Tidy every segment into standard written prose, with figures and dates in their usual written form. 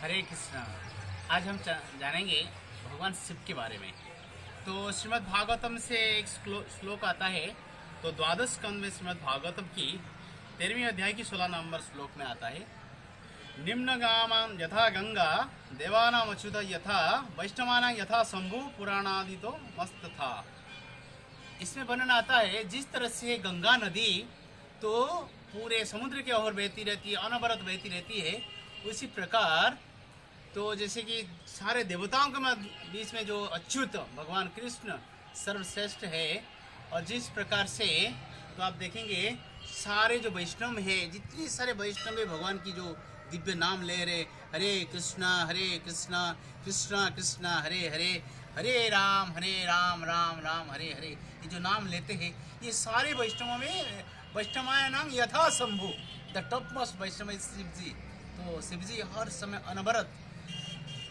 हरे कृष्णा। आज हम जानेंगे भगवान शिव के बारे में। तो श्रीमद् भागवतम से एक श्लोक आता है। तो द्वादश स्कंद में श्रीमद् भागवतम की 13वीं अध्याय की 16 नंबर श्लोक में आता है, निम्नगामां यथा गंगा देवानाम अच्युत यथा वैष्णवानां यथा शंभु पुराणादि तो मस्त था। इसमें वर्णन आता है जिस तरह से गंगा नदी तो पूरे समुद्र के ओर बहती रहती है, अनवरत बहती रहती है, उसी प्रकार तो जैसे कि सारे देवताओं के बीच में जो अच्युत भगवान कृष्ण सर्वश्रेष्ठ है। और जिस प्रकार से तो आप देखेंगे सारे जो वैष्णव है, जितने सारे वैष्णव है भगवान की जो दिव्य नाम ले रहे, हरे कृष्णा कृष्णा कृष्णा हरे हरे, हरे राम राम राम हरे हरे, ये जो नाम लेते हैं ये सारे वैष्णवों में वैष्णवाय नाम यथा शंभु, द टॉप मोस्ट वैष्णव शिव जी। तो शिव जी हर समय अनवरत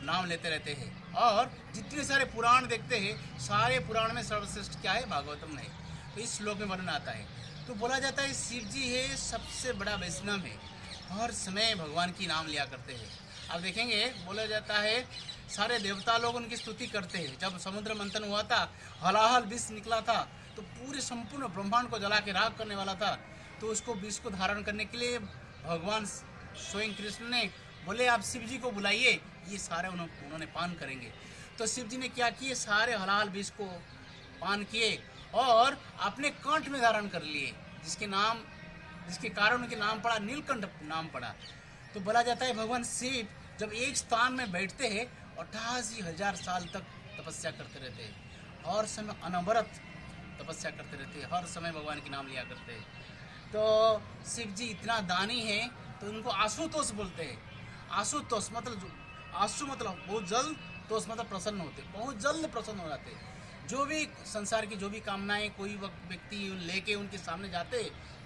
नाम लेते रहते हैं। और जितने सारे पुराण देखते हैं, सारे पुराण में सर्वश्रेष्ठ क्या है? भागवतम है। तो इस श्लोक में वर्णन आता है। तो बोला जाता है शिव जी है सबसे बड़ा वैष्णव है, हर समय भगवान की नाम लिया करते हैं। आप देखेंगे बोला जाता है सारे देवता लोग उनकी स्तुति करते हैं। जब समुद्र मंथन हुआ था, हलाहल विष निकला था, तो पूरे संपूर्ण ब्रह्मांड को जला के राख करने वाला था। तो उसको विष को धारण करने के लिए भगवान स्वयं कृष्ण ने बोले आप शिव जी को बुलाइए, ये सारे उन्होंने पान करेंगे। तो शिव जी ने क्या किए, सारे हलाल विष को पान किए और अपने कंठ में धारण कर लिए, जिसके कारण उनके नाम पड़ा, नीलकंठ नाम पड़ा। तो बोला जाता है भगवान शिव जब एक स्थान में बैठते हैं 88,000 साल तक तपस्या करते रहते हैं, हर समय अनवरत तपस्या करते रहते हैं, हर समय भगवान के नाम लिया करते हैं। तो शिव जी इतना दानी है तो उनको आशुतोष बोलते हैं। आशुतोष मतलब आशु मतलब बहुत जल्द, तोष मतलब प्रसन्न होते, बहुत जल्द प्रसन्न हो जाते। जो भी संसार की जो भी कामनाएं कोई व्यक्ति लेके उनके सामने जाते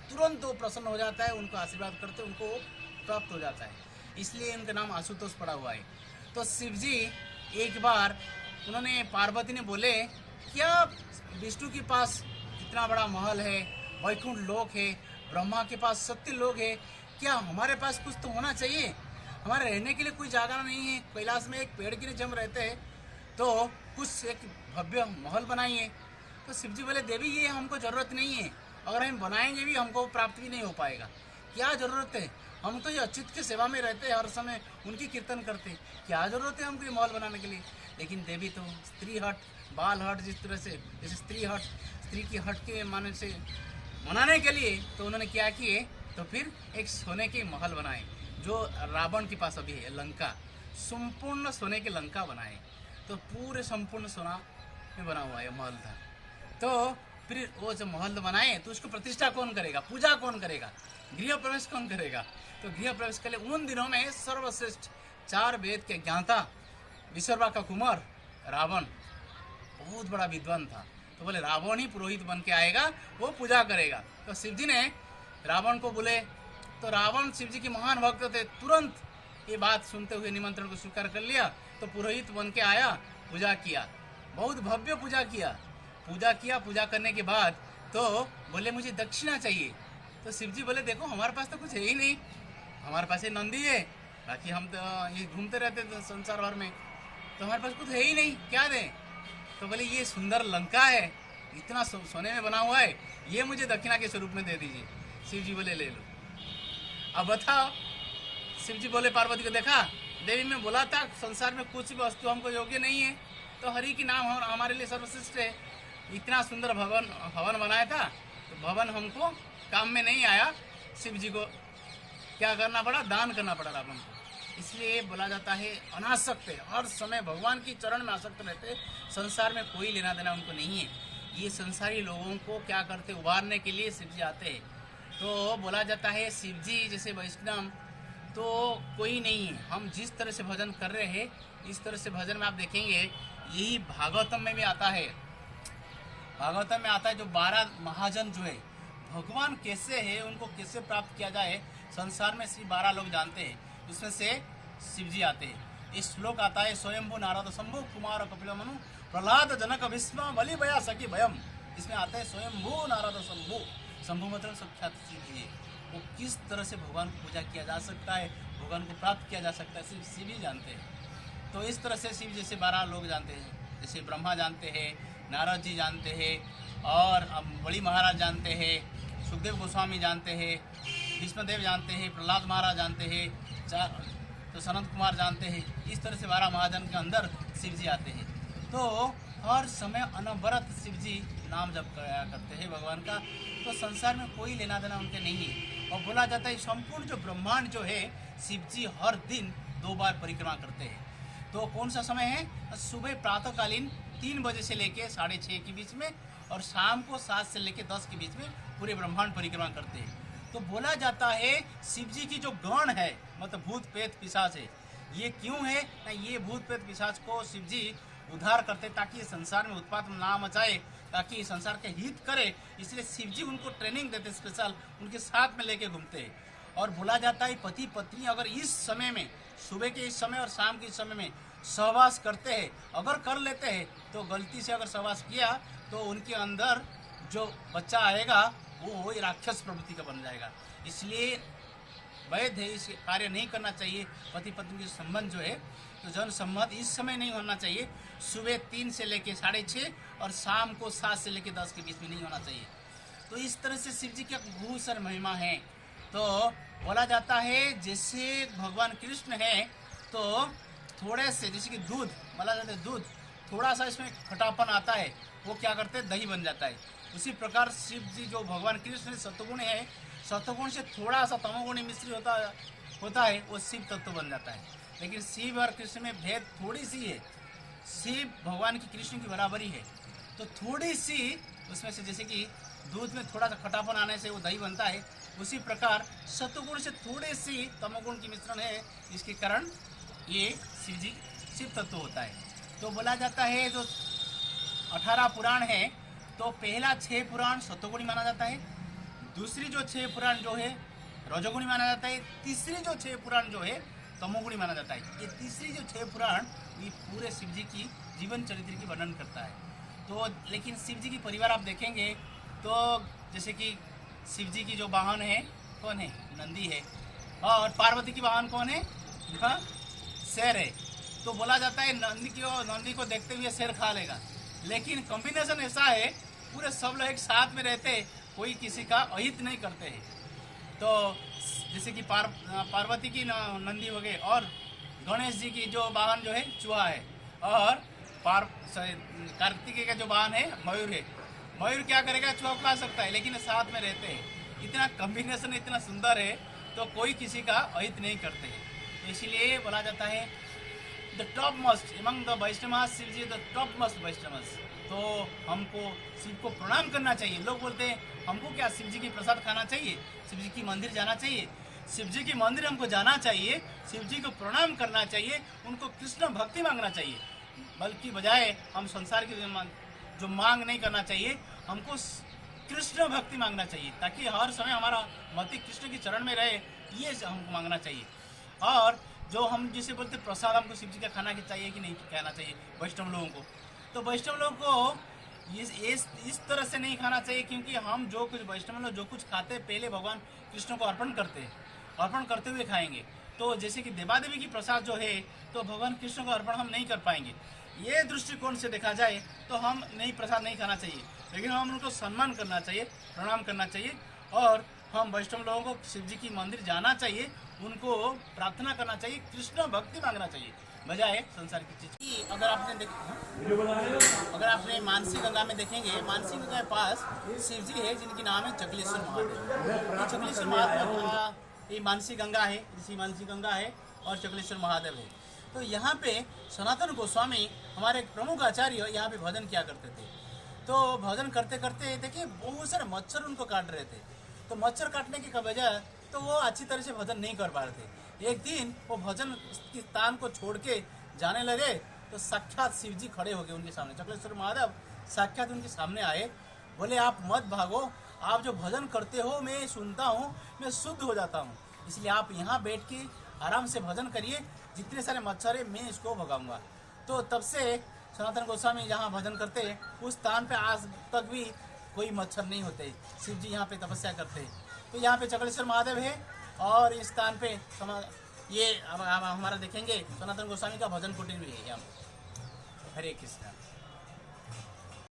तुरंत वो प्रसन्न हो जाता है, उनको आशीर्वाद करते उनको प्राप्त हो जाता है, इसलिए उनका नाम आशुतोष पड़ा हुआ है। तो शिव जी एक बार उन्होंने पार्वती ने बोले क्या विष्णु के पास इतना बड़ा महल है, वैकुंठ लोक है, ब्रह्मा के पास सत्य लोक है, क्या हमारे पास कुछ तो होना चाहिए, हमारे रहने के लिए कोई जगह नहीं है, कैलाश में एक पेड़ के नीचे हम रहते हैं, तो कुछ एक भव्य महल बनाइए। तो शिव जी बोले देवी ये हमको ज़रूरत नहीं है, अगर हम बनाएंगे भी हमको प्राप्त भी नहीं हो पाएगा, क्या ज़रूरत है, हम तो ये अच्युत की सेवा में रहते हैं, हर समय उनकी कीर्तन करते, क्या ज़रूरत है हमको ये महल बनाने के लिए। लेकिन देवी तो स्त्री हट बाल हट, जिस तरह से जैसे स्त्री की हट के माने से मनाने के लिए तो उन्होंने क्या किए, तो फिर एक सोने के महल बनाए जो रावण के पास अभी है, लंका, संपूर्ण सोने के लंका बनाए। तो पूरे संपूर्ण सोना में बना हुआ है महल था। तो फिर वो जब महल बनाए तो उसको प्रतिष्ठा कौन करेगा, पूजा कौन करेगा, गृह प्रवेश कौन करेगा। तो गृह प्रवेश के लिए उन दिनों में सर्वश्रेष्ठ 4 वेद के ज्ञाता विश्वकर्मा का कुमार रावण बहुत बड़ा विद्वान था। तो बोले रावण ही पुरोहित बन के आएगा, वो पूजा करेगा। तो शिव जी ने रावण को बोले, तो रावण शिव जी के महान भक्त थे, तुरंत ये बात सुनते हुए निमंत्रण को स्वीकार कर लिया। तो पुरोहित बन के आया, पूजा किया, बहुत भव्य पूजा किया। पूजा करने के बाद तो बोले मुझे दक्षिणा चाहिए। तो शिव जी बोले देखो हमारे पास तो कुछ है ही नहीं, हमारे पास ये नंदी है, बाकी हम तो ये घूमते रहते थे संसार भर में, तो हमारे पास कुछ है ही नहीं, क्या दें। तो बोले ये सुंदर लंका है, इतना सोने में बना हुआ है, ये मुझे दक्षिणा के स्वरूप में दे दीजिए। शिव जी बोले ले लो। अब बताओ, शिव जी बोले पार्वती को देखा देवी में बोला था संसार में कुछ भी वस्तु हमको योग्य नहीं है, तो हरि की नाम हमारे लिए सर्वश्रेष्ठ है। इतना सुंदर भवन बनाया था, तो भवन हमको काम में नहीं आया, शिव जी को क्या करना पड़ा, दान करना पड़ा रावण को। इसलिए बोला जाता है अनासक्त है, हर समय भगवान की चरण में आसक्त रहते, संसार में कोई लेना देना उनको नहीं है। ये संसारी लोगों को क्या करते, उबारने के लिए शिव जी आते हैं। तो बोला जाता है शिव जी जैसे वैष्णव तो कोई नहीं है। हम जिस तरह से भजन कर रहे हैं, इस तरह से भजन में आप देखेंगे यही भागवतम में भी आता है। भागवतम में आता है जो 12 महाजन जो है भगवान कैसे है, उनको कैसे प्राप्त किया जाए, संसार में सिर्फ 12 लोग जानते हैं, उसमें से शिव जी आते हैं। इस श्लोक आता है स्वयंभू नारद शंभु कुमार कपिल मनु प्रहलाद जनक भीष्म बलि भया सखी भयम। इसमें आता है स्वयंभू नारद शंभु, शंभु मतलब सख्यात शिव जी, वो किस तरह से भगवान को पूजा किया जा सकता है, भगवान को प्राप्त किया जा सकता है, सिर्फ शिव ही जानते हैं। तो इस तरह से शिव जैसे 12 लोग जानते हैं, जैसे ब्रह्मा जानते हैं, नारद जी जानते हैं, और बड़ी महाराज जानते हैं, सुखदेव गोस्वामी जानते हैं, भीष्मदेव जानते हैं, प्रहलाद महाराज जानते हैं, तो सनत कुमार जानते हैं। इस तरह से 12 महाजन के अंदर शिव जी आते हैं। तो हर समय अनवरत शिव जी नाम जप कराया करते हैं भगवान का। तो संसार में कोई लेना देना उनके नहीं है। और बोला जाता है संपूर्ण जो ब्रह्मांड जो है शिव जी हर दिन 2 बार परिक्रमा करते हैं। तो कौन सा समय है? सुबह प्रातःकालीन 3 बजे से लेके 6:30 के बीच में, और शाम को 7 से लेके 10 के बीच में पूरे ब्रह्मांड परिक्रमा करते हैं। तो बोला जाता है शिव जी की जो गण है, मतलब भूत प्रेत पिशाच है, ये क्यों है? ये भूत प्रेत पिशाच को शिव जी उद्धार करते ताकि संसार में उत्पात ना मचाए, ताकि संसार के हित करे। इसलिए शिव जी उनको ट्रेनिंग देते, स्पेशल उनके साथ में लेके घूमते हैं। और बोला जाता है पति पत्नी अगर इस समय में, सुबह के इस समय और शाम के इस समय में सहवास करते हैं, अगर कर लेते हैं, तो गलती से अगर सहवास किया तो उनके अंदर जो बच्चा आएगा वो राक्षस प्रवृत्ति का बन जाएगा। इसलिए वैध है, इस कार्य नहीं करना चाहिए। पति पत्नी के संबंध जो है, तो जन संबंध इस समय नहीं होना चाहिए। सुबह 3 से लेके 6:30 और शाम को 7 से लेके 10 के बीच में नहीं होना चाहिए। तो इस तरह से शिव जी की बहुत सारी महिमा है। तो बोला जाता है जैसे भगवान कृष्ण है, तो थोड़े से, जैसे कि दूध, बोला जाता है दूध थोड़ा सा इसमें खटापन आता है, वो क्या करते हैं, दही बन जाता है। उसी प्रकार शिव जी जो भगवान कृष्ण सत्वगुण है, सत्वगुण से थोड़ा सा तमोगुणी मिश्रित होता है, वो शिव तत्व बन जाता है। लेकिन शिव और कृष्ण में भेद थोड़ी सी है। शिव भगवान की कृष्ण की बराबरी है, तो थोड़ी सी उसमें से, जैसे कि दूध में थोड़ा सा खटापन आने से वो दही बनता है, उसी प्रकार सत्वगुण से थोड़ी सी तमोगुण की मिश्रण है, इसके कारण ये शिव तत्व होता है। तो बोला जाता है जो 18 पुराण है, तो पहला 6 पुराण सत्वगुणी माना जाता है, दूसरी जो 6 पुराण जो है रजोगुणी माना जाता है, तीसरी जो 6 पुराण जो है तमोगुणी माना जाता है। ये तीसरी जो 6 पुराण ये पूरे शिव जी की जीवन चरित्र की वर्णन करता है। तो लेकिन शिव जी की परिवार आप देखेंगे तो जैसे कि शिव जी की जो वाहन है कौन है, नंदी है, और पार्वती की वाहन कौन है, शेर है। तो बोला जाता है नंदी को देखते हुए शेर खा लेगा, लेकिन कॉम्बिनेशन ऐसा है पूरे सब लोग एक साथ में रहते, कोई किसी का अहित नहीं करते हैं। तो जैसे कि पार्वती की नंदी हो गए, और गणेश जी की जो वाहन जो है चूहा है, और कार्तिकेय का जो वाहन है मयूर है। मयूर क्या करेगा, चूहा खा सकता है, लेकिन साथ में रहते हैं। इतना कॉम्बिनेशन इतना सुंदर है, तो कोई किसी का अहित नहीं करते हैं। तो इसीलिए बोला जाता है the top most among the Vaishnavas, Shiv ji the top most Vaishnavas. तो हमको शिव को प्रणाम करना चाहिए। लोग बोलते हैं हमको क्या शिव जी की प्रसाद खाना चाहिए, शिव जी की मंदिर जाना चाहिए। शिव जी की मंदिर हमको जाना चाहिए, शिव जी को प्रणाम करना चाहिए, उनको कृष्ण भक्ति मांगना चाहिए, बल्कि बजाय हम संसार की जो मांग नहीं करना चाहिए, हमको कृष्ण भक्ति मांगना चाहिए, ताकि हर समय हमारा मति कृष्ण के चरण में रहे, ये हमको मांगना चाहिए। और जो हम जिसे बोलते प्रसाद हमको शिव जी का खाना चाहिए कि नहीं कहना चाहिए वैष्णव लोगों को, तो वैष्णव लोगों को इस तरह से नहीं खाना चाहिए, क्योंकि हम जो कुछ वैष्णव लोग जो कुछ खाते हैं पहले भगवान कृष्ण को अर्पण करते हैं, अर्पण करते हुए खाएंगे। तो जैसे कि देवादेवी की प्रसाद जो है, तो भगवान कृष्ण को अर्पण हम नहीं कर पाएंगे। ये दृष्टिकोण से देखा जाए तो हम नहीं प्रसाद नहीं खाना चाहिए, लेकिन हम उनको सम्मान करना चाहिए, प्रणाम करना चाहिए, और हम वैष्णव लोगों को शिव जी की मंदिर जाना चाहिए, उनको प्रार्थना करना चाहिए, कृष्ण भक्ति मांगना चाहिए, बजाय संसार की चीज। अगर आपने मानसी गंगा में देखेंगे, मानसी गंगा के पास शिव जी है जिनकी नाम है चकलेश्वर महादेव। चकलेश्वर महादेव ये मानसी गंगा है, इसी मानसी गंगा है, और चकलेश्वर महादेव है। तो यहाँ पे सनातन गोस्वामी हमारे एक प्रमुख आचार्य यहाँ पे भजन किया करते थे। तो भजन करते करते देखिए बहुत सारे मच्छर उनको काट रहे थे। तो मच्छर काटने की वजह तो वो अच्छी तरह से भजन नहीं कर पा रहे थे। एक दिन वो भजन की स्थान को छोड़ के जाने लगे, तो साक्षात शिव जी खड़े हो गए उनके सामने। चकलेश्वर महादेव साक्षात उनके सामने आए, बोले आप मत भागो, आप जो भजन करते हो मैं सुनता हूँ, मैं शुद्ध हो जाता हूँ, इसलिए आप यहाँ बैठ के आराम से भजन करिए, जितने सारे मच्छर है मैं इसको भगाऊंगा। तो तब से सनातन गोस्वामी जहाँ भजन करते हैं उस स्थान पे आज तक भी कोई मच्छर नहीं होते। शिव जी यहाँ पे तपस्या करते हैं। तो यहाँ पे चकलेश्वर महादेव है, और इस स्थान पे ये अब हमारा देखेंगे सनातन गोस्वामी का भजन कुटीर भी है यहाँ पर। हरे कृष्णा।